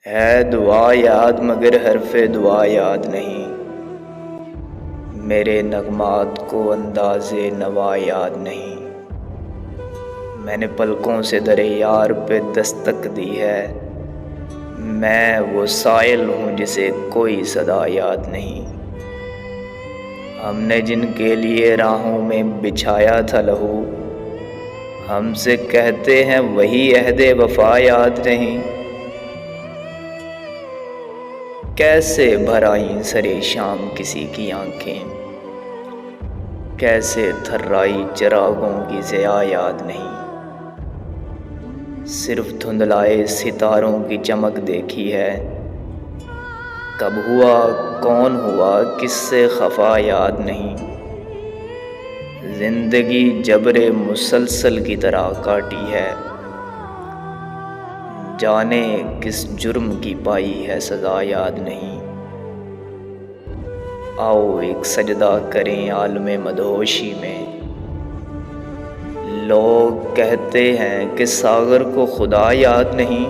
ہے دعا یاد مگر حرف دعا یاد نہیں، میرے نغمات کو انداز نوا یاد نہیں۔ میں نے پلکوں سے در یار پہ دستک دی ہے، میں وہ سائل ہوں جسے کوئی صدا یاد نہیں۔ ہم نے جن کے لیے راہوں میں بچھایا تھا لہو، ہم سے کہتے ہیں وہی عہد وفا یاد نہیں۔ کیسے بھر آئیں سرے شام کسی کی آنکھیں، کیسے تھرائی چراغوں کی ضیاء یاد نہیں۔ صرف دھندلائے ستاروں کی چمک دیکھی ہے، کب ہوا کون ہوا کس سے خفا یاد نہیں۔ زندگی جبر مسلسل کی طرح کاٹی ہے، جانے کس جرم کی پائی ہے سزا یاد نہیں۔ آؤ ایک سجدہ کریں عالم مدہوشی میں، لوگ کہتے ہیں کہ ساغر کو خدا یاد نہیں۔